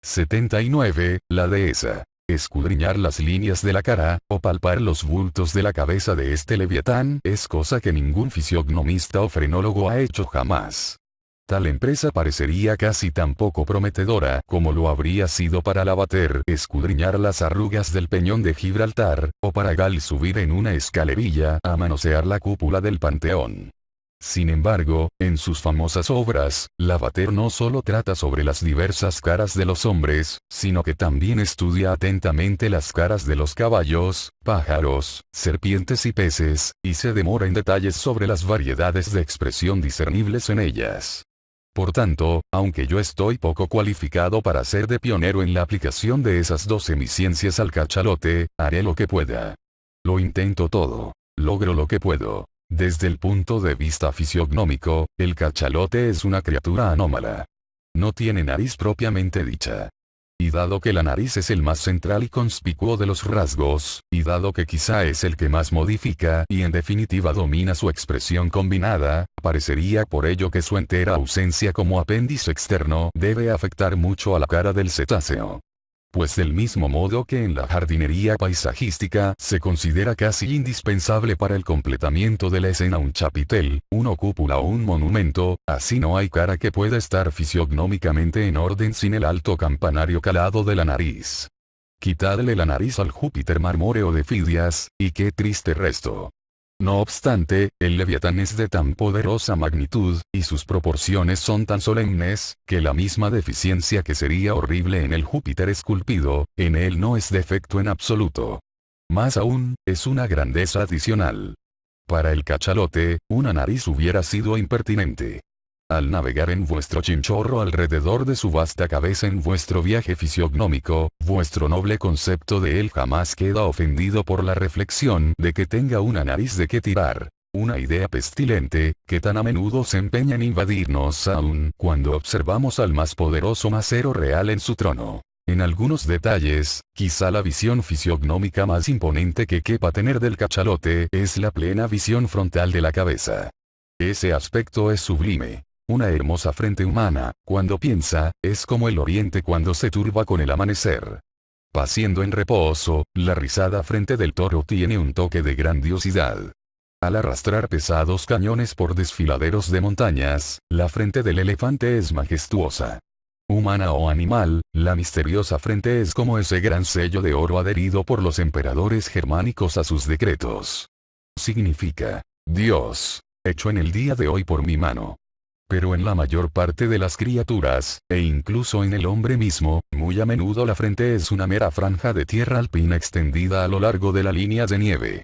79. La dehesa. Escudriñar las líneas de la cara, o palpar los bultos de la cabeza de este leviatán, es cosa que ningún fisiognomista o frenólogo ha hecho jamás. Tal empresa parecería casi tan poco prometedora como lo habría sido para Lavater escudriñar las arrugas del peñón de Gibraltar, o para Gall subir en una escalerilla a manosear la cúpula del Panteón. Sin embargo, en sus famosas obras, Lavater no solo trata sobre las diversas caras de los hombres, sino que también estudia atentamente las caras de los caballos, pájaros, serpientes y peces, y se demora en detalles sobre las variedades de expresión discernibles en ellas. Por tanto, aunque yo estoy poco cualificado para ser de pionero en la aplicación de esas dos semiciencias al cachalote, haré lo que pueda. Lo intento todo. Logro lo que puedo. Desde el punto de vista fisiognómico, el cachalote es una criatura anómala. No tiene nariz propiamente dicha. Y dado que la nariz es el más central y conspicuo de los rasgos, y dado que quizá es el que más modifica y en definitiva domina su expresión combinada, parecería por ello que su entera ausencia como apéndice externo debe afectar mucho a la cara del cetáceo. Pues del mismo modo que en la jardinería paisajística se considera casi indispensable para el completamiento de la escena un chapitel, una cúpula o un monumento, así no hay cara que pueda estar fisiognómicamente en orden sin el alto campanario calado de la nariz. Quitadle la nariz al Júpiter marmóreo de Fidias, y qué triste resto. No obstante, el leviatán es de tan poderosa magnitud, y sus proporciones son tan solemnes, que la misma deficiencia que sería horrible en el Júpiter esculpido, en él no es defecto en absoluto. Más aún, es una grandeza adicional. Para el cachalote, una nariz hubiera sido impertinente. Al navegar en vuestro chinchorro alrededor de su vasta cabeza en vuestro viaje fisiognómico, vuestro noble concepto de él jamás queda ofendido por la reflexión de que tenga una nariz de que tirar. Una idea pestilente, que tan a menudo se empeña en invadirnos aun cuando observamos al más poderoso macero real en su trono. En algunos detalles, quizá la visión fisiognómica más imponente que quepa tener del cachalote es la plena visión frontal de la cabeza. Ese aspecto es sublime. Una hermosa frente humana, cuando piensa, es como el oriente cuando se turba con el amanecer. Paciendo en reposo, la rizada frente del toro tiene un toque de grandiosidad. Al arrastrar pesados cañones por desfiladeros de montañas, la frente del elefante es majestuosa. Humana o animal, la misteriosa frente es como ese gran sello de oro adherido por los emperadores germánicos a sus decretos. Significa, Dios, hecho en el día de hoy por mi mano. Pero en la mayor parte de las criaturas, e incluso en el hombre mismo, muy a menudo la frente es una mera franja de tierra alpina extendida a lo largo de la línea de nieve.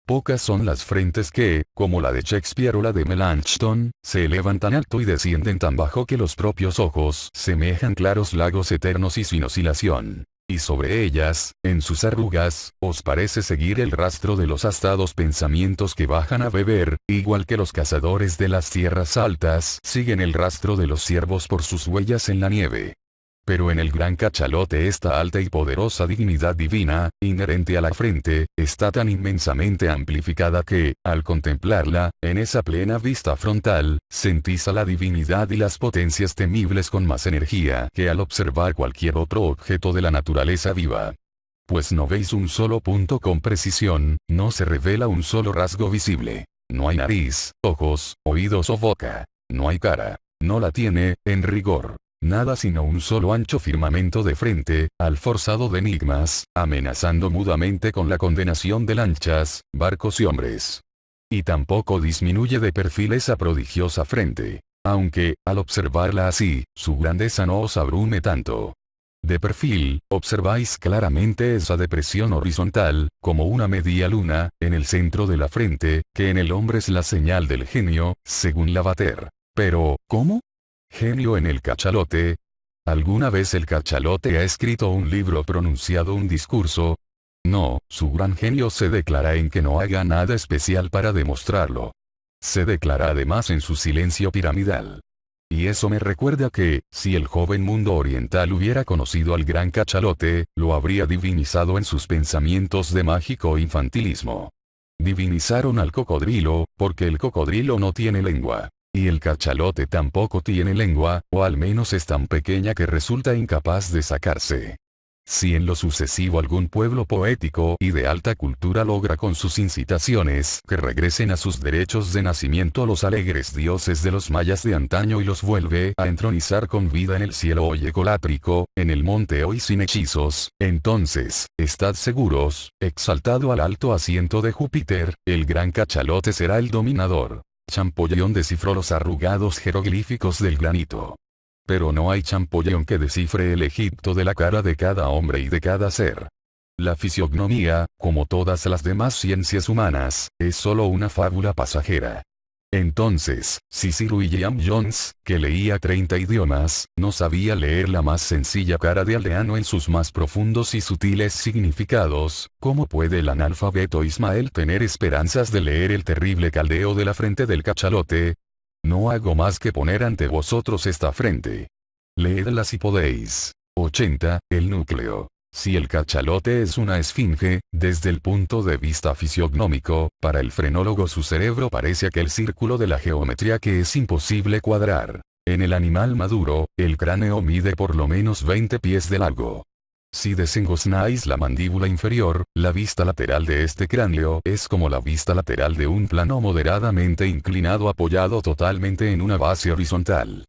Pocas son las frentes que, como la de Shakespeare o la de Melanchthon, se elevan tan alto y descienden tan bajo que los propios ojos semejan claros lagos eternos y sin oscilación. Y sobre ellas, en sus arrugas, os parece seguir el rastro de los hastados pensamientos que bajan a beber, igual que los cazadores de las tierras altas siguen el rastro de los ciervos por sus huellas en la nieve. Pero en el gran cachalote esta alta y poderosa dignidad divina, inherente a la frente, está tan inmensamente amplificada que, al contemplarla, en esa plena vista frontal, sentís a la divinidad y las potencias temibles con más energía que al observar cualquier otro objeto de la naturaleza viva. Pues no veis un solo punto con precisión, no se revela un solo rasgo visible. No hay nariz, ojos, oídos o boca. No hay cara. No la tiene, en rigor. Nada sino un solo ancho firmamento de frente, alforzado de enigmas, amenazando mudamente con la condenación de lanchas, barcos y hombres. Y tampoco disminuye de perfil esa prodigiosa frente. Aunque, al observarla así, su grandeza no os abrume tanto. De perfil, observáis claramente esa depresión horizontal, como una media luna, en el centro de la frente, que en el hombre es la señal del genio, según Lavater. Pero, ¿cómo? ¿Genio en el cachalote? ¿Alguna vez el cachalote ha escrito un libro o pronunciado un discurso? No, su gran genio se declara en que no haga nada especial para demostrarlo. Se declara además en su silencio piramidal. Y eso me recuerda que, si el joven mundo oriental hubiera conocido al gran cachalote, lo habría divinizado en sus pensamientos de mágico infantilismo. Divinizaron al cocodrilo, porque el cocodrilo no tiene lengua. Y el cachalote tampoco tiene lengua, o al menos es tan pequeña que resulta incapaz de sacarse. Si en lo sucesivo algún pueblo poético y de alta cultura logra con sus incitaciones que regresen a sus derechos de nacimiento los alegres dioses de los mayas de antaño y los vuelve a entronizar con vida en el cielo oyecolátrico, en el monte hoy sin hechizos, entonces, estad seguros, exaltado al alto asiento de Júpiter, el gran cachalote será el dominador. Champollion descifró los arrugados jeroglíficos del granito. Pero no hay Champollion que descifre el Egipto de la cara de cada hombre y de cada ser. La fisiognomía, como todas las demás ciencias humanas, es solo una fábula pasajera. Entonces, si Sir William Jones, que leía 30 idiomas, no sabía leer la más sencilla cara de aldeano en sus más profundos y sutiles significados, ¿cómo puede el analfabeto Ismael tener esperanzas de leer el terrible caldeo de la frente del cachalote? No hago más que poner ante vosotros esta frente. Leedla si podéis. 80. El núcleo. Si el cachalote es una esfinge, desde el punto de vista fisiognómico, para el frenólogo su cerebro parece aquel círculo de la geometría que es imposible cuadrar. En el animal maduro, el cráneo mide por lo menos 20 pies de largo. Si desengosnáis la mandíbula inferior, la vista lateral de este cráneo es como la vista lateral de un plano moderadamente inclinado apoyado totalmente en una base horizontal.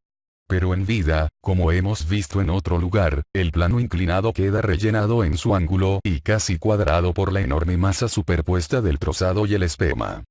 Pero en vida, como hemos visto en otro lugar, el plano inclinado queda rellenado en su ángulo y casi cuadrado por la enorme masa superpuesta del trozado y el espema.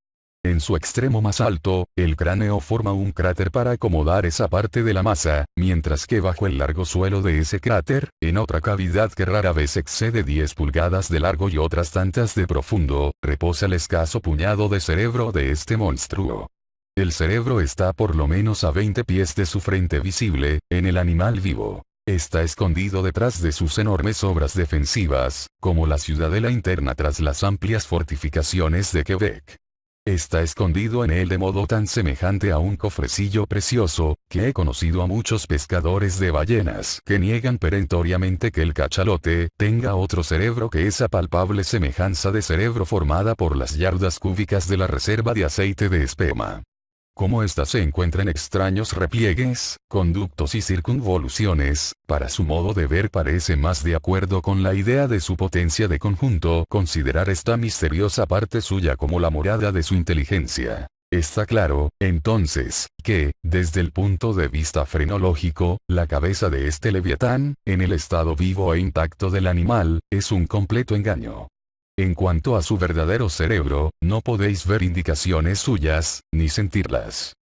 En su extremo más alto, el cráneo forma un cráter para acomodar esa parte de la masa, mientras que bajo el largo suelo de ese cráter, en otra cavidad que rara vez excede 10 pulgadas de largo y otras tantas de profundo, reposa el escaso puñado de cerebro de este monstruo. El cerebro está por lo menos a 20 pies de su frente visible, en el animal vivo. Está escondido detrás de sus enormes obras defensivas, como la ciudadela interna tras las amplias fortificaciones de Quebec. Está escondido en él de modo tan semejante a un cofrecillo precioso, que he conocido a muchos pescadores de ballenas que niegan perentoriamente que el cachalote tenga otro cerebro que esa palpable semejanza de cerebro formada por las yardas cúbicas de la reserva de aceite de espema. Como ésta se encuentra en extraños repliegues, conductos y circunvoluciones, para su modo de ver parece más de acuerdo con la idea de su potencia de conjunto considerar esta misteriosa parte suya como la morada de su inteligencia. Está claro, entonces, que, desde el punto de vista frenológico, la cabeza de este leviatán, en el estado vivo e intacto del animal, es un completo engaño. En cuanto a su verdadero cerebro, no podéis ver indicaciones suyas, ni sentirlas.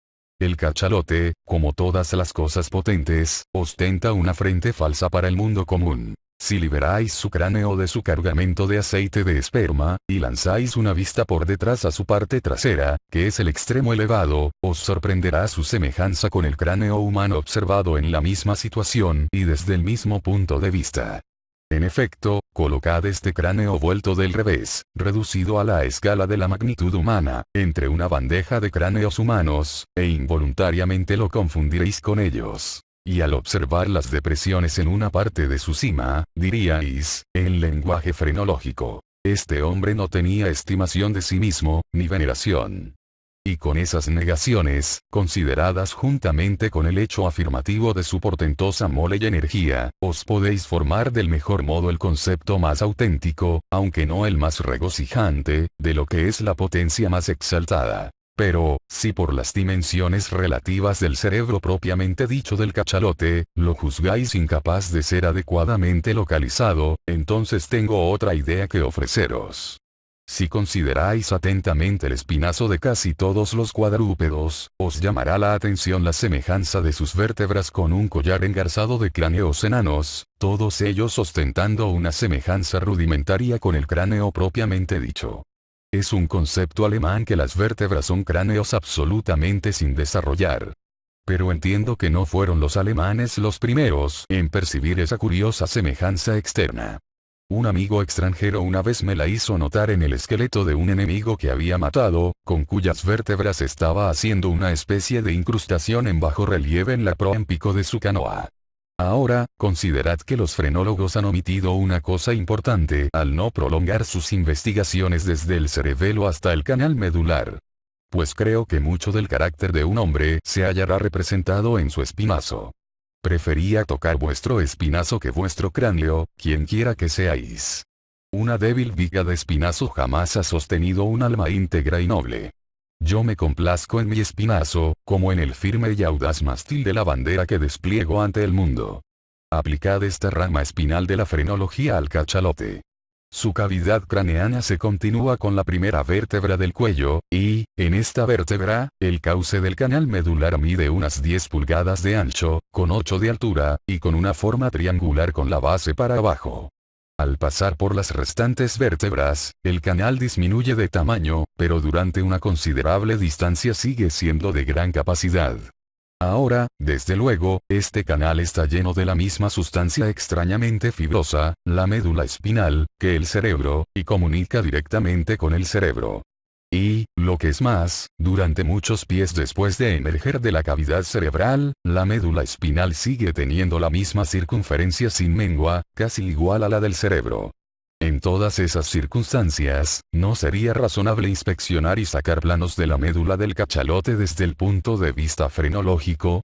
El cachalote, como todas las cosas potentes, ostenta una frente falsa para el mundo común. Si liberáis su cráneo de su cargamento de aceite de esperma, y lanzáis una vista por detrás a su parte trasera, que es el extremo elevado, os sorprenderá su semejanza con el cráneo humano observado en la misma situación y desde el mismo punto de vista. En efecto, colocad este cráneo vuelto del revés, reducido a la escala de la magnitud humana, entre una bandeja de cráneos humanos, e involuntariamente lo confundiréis con ellos. Y al observar las depresiones en una parte de su cima, diríais, en lenguaje frenológico, este hombre no tenía estimación de sí mismo, ni veneración. Y con esas negaciones, consideradas juntamente con el hecho afirmativo de su portentosa mole y energía, os podéis formar del mejor modo el concepto más auténtico, aunque no el más regocijante, de lo que es la potencia más exaltada. Pero, si por las dimensiones relativas del cerebro propiamente dicho del cachalote, lo juzgáis incapaz de ser adecuadamente localizado, entonces tengo otra idea que ofreceros. Si consideráis atentamente el espinazo de casi todos los cuadrúpedos, os llamará la atención la semejanza de sus vértebras con un collar engarzado de cráneos enanos, todos ellos ostentando una semejanza rudimentaria con el cráneo propiamente dicho. Es un concepto alemán que las vértebras son cráneos absolutamente sin desarrollar. Pero entiendo que no fueron los alemanes los primeros en percibir esa curiosa semejanza externa. Un amigo extranjero una vez me la hizo notar en el esqueleto de un enemigo que había matado, con cuyas vértebras estaba haciendo una especie de incrustación en bajo relieve en la proa en pico de su canoa. Ahora, considerad que los frenólogos han omitido una cosa importante al no prolongar sus investigaciones desde el cerebelo hasta el canal medular. pues creo que mucho del carácter de un hombre se hallará representado en su espinazo. Prefería tocar vuestro espinazo que vuestro cráneo, quien quiera que seáis. Una débil viga de espinazo jamás ha sostenido un alma íntegra y noble. Yo me complazco en mi espinazo, como en el firme y audaz mástil de la bandera que despliego ante el mundo. Aplicad esta rama espinal de la frenología al cachalote. Su cavidad craneana se continúa con la primera vértebra del cuello, y, en esta vértebra, el cauce del canal medular mide unas 10 pulgadas de ancho, con 8 de altura, y con una forma triangular con la base para abajo. Al pasar por las restantes vértebras, el canal disminuye de tamaño, pero durante una considerable distancia sigue siendo de gran capacidad. Ahora, desde luego, este canal está lleno de la misma sustancia extrañamente fibrosa, la médula espinal, que el cerebro, y comunica directamente con el cerebro. Y, lo que es más, durante muchos pies después de emerger de la cavidad cerebral, la médula espinal sigue teniendo la misma circunferencia sin mengua, casi igual a la del cerebro. En todas esas circunstancias, ¿no sería razonable inspeccionar y sacar planos de la médula del cachalote desde el punto de vista frenológico?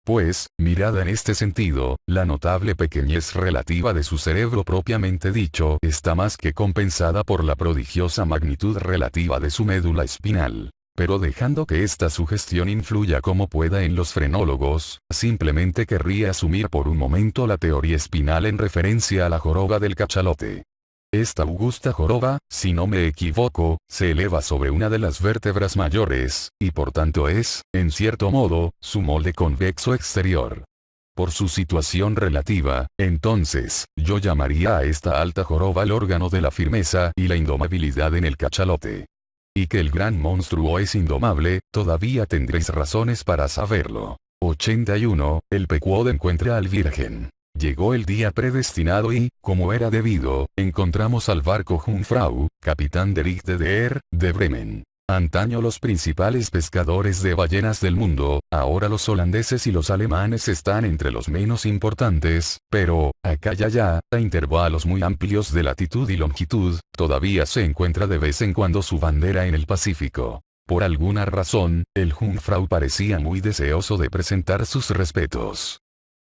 Pues, mirada en este sentido, la notable pequeñez relativa de su cerebro propiamente dicho está más que compensada por la prodigiosa magnitud relativa de su médula espinal. Pero dejando que esta sugestión influya como pueda en los frenólogos, simplemente querría asumir por un momento la teoría espinal en referencia a la joroba del cachalote. Esta augusta joroba, si no me equivoco, se eleva sobre una de las vértebras mayores, y por tanto es, en cierto modo, su molde convexo exterior. Por su situación relativa, entonces, yo llamaría a esta alta joroba el órgano de la firmeza y la indomabilidad en el cachalote. Y que el gran monstruo es indomable, todavía tendréis razones para saberlo. 81. El Pequod encuentra al Virgen. Llegó el día predestinado y, como era debido, encontramos al barco Jungfrau, capitán de Rick de Bremen. Antaño los principales pescadores de ballenas del mundo, ahora los holandeses y los alemanes están entre los menos importantes, pero, acá y allá, a intervalos muy amplios de latitud y longitud, todavía se encuentra de vez en cuando su bandera en el Pacífico. Por alguna razón, el Jungfrau parecía muy deseoso de presentar sus respetos.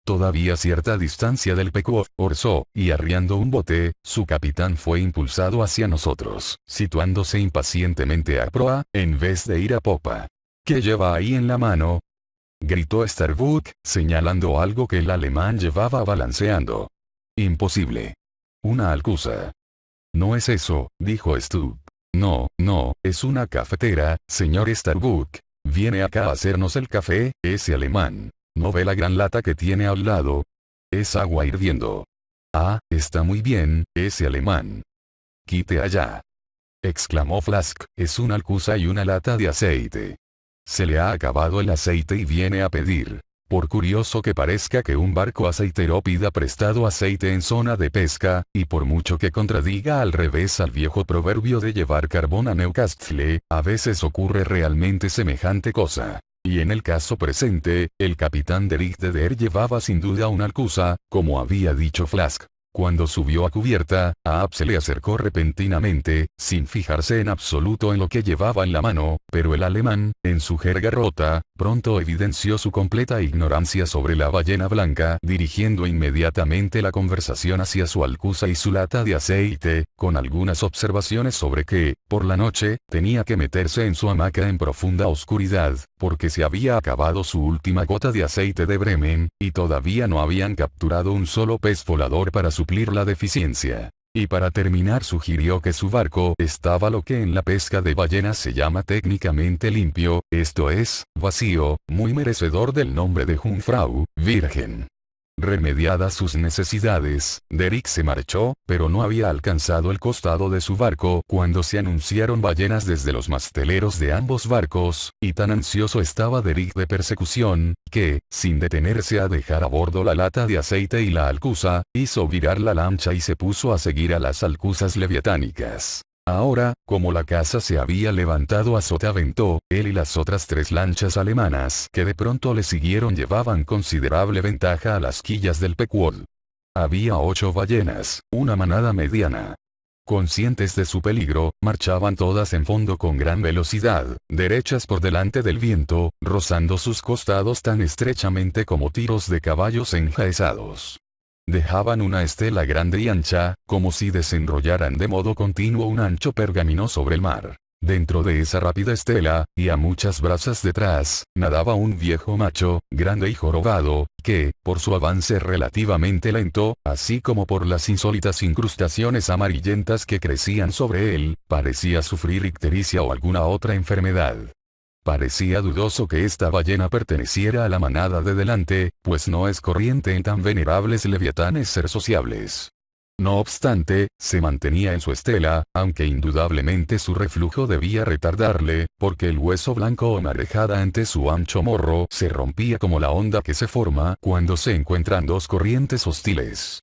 Todavía a cierta distancia del Pequod, orzó, y arriando un bote, su capitán fue impulsado hacia nosotros, situándose impacientemente a proa, en vez de ir a popa. ¿Qué lleva ahí en la mano?, gritó Starbuck, señalando algo que el alemán llevaba balanceando. Imposible. Una alcusa. No es eso, dijo Stubb. No, es una cafetera, señor Starbuck. Viene acá a hacernos el café, ese alemán. ¿No ve la gran lata que tiene al lado? Es agua hirviendo. Ah, está muy bien, ese alemán. Quite allá, exclamó Flask, es una alcusa y una lata de aceite. Se le ha acabado el aceite y viene a pedir. Por curioso que parezca que un barco aceitero pida prestado aceite en zona de pesca, y por mucho que contradiga al revés al viejo proverbio de llevar carbón a Newcastle, a veces ocurre realmente semejante cosa. Y en el caso presente, el capitán de Rick llevaba sin duda una alcusa, como había dicho Flask. Cuando subió a cubierta, a Abe se le acercó repentinamente, sin fijarse en absoluto en lo que llevaba en la mano, pero el alemán, en su jerga rota, pronto evidenció su completa ignorancia sobre la ballena blanca, dirigiendo inmediatamente la conversación hacia su alcusa y su lata de aceite, con algunas observaciones sobre que, por la noche, tenía que meterse en su hamaca en profunda oscuridad, porque se había acabado su última gota de aceite de Bremen, y todavía no habían capturado un solo pez volador para suplir la deficiencia. Y para terminar sugirió que su barco estaba lo que en la pesca de ballenas se llama técnicamente limpio, esto es, vacío, muy merecedor del nombre de Jungfrau, virgen. Remediadas sus necesidades, Derrick se marchó, pero no había alcanzado el costado de su barco cuando se anunciaron ballenas desde los masteleros de ambos barcos, y tan ansioso estaba Derrick de persecución, que, sin detenerse a dejar a bordo la lata de aceite y la alcusa, hizo virar la lancha y se puso a seguir a las alcusas leviatánicas. Ahora, como la casa se había levantado a sotavento, él y las otras 3 lanchas alemanas que de pronto le siguieron llevaban considerable ventaja a las quillas del Pequod. Había 8 ballenas, una manada mediana. Conscientes de su peligro, marchaban todas en fondo con gran velocidad, derechas por delante del viento, rozando sus costados tan estrechamente como tiros de caballos enjaezados. Dejaban una estela grande y ancha, como si desenrollaran de modo continuo un ancho pergamino sobre el mar. Dentro de esa rápida estela, y a muchas brazas detrás, nadaba un viejo macho, grande y jorobado, que, por su avance relativamente lento, así como por las insólitas incrustaciones amarillentas que crecían sobre él, parecía sufrir ictericia o alguna otra enfermedad. Parecía dudoso que esta ballena perteneciera a la manada de delante, pues no es corriente en tan venerables leviatanes ser sociables. No obstante, se mantenía en su estela, aunque indudablemente su reflujo debía retardarle, porque el hueso blanco o marejada ante su ancho morro se rompía como la onda que se forma cuando se encuentran dos corrientes hostiles.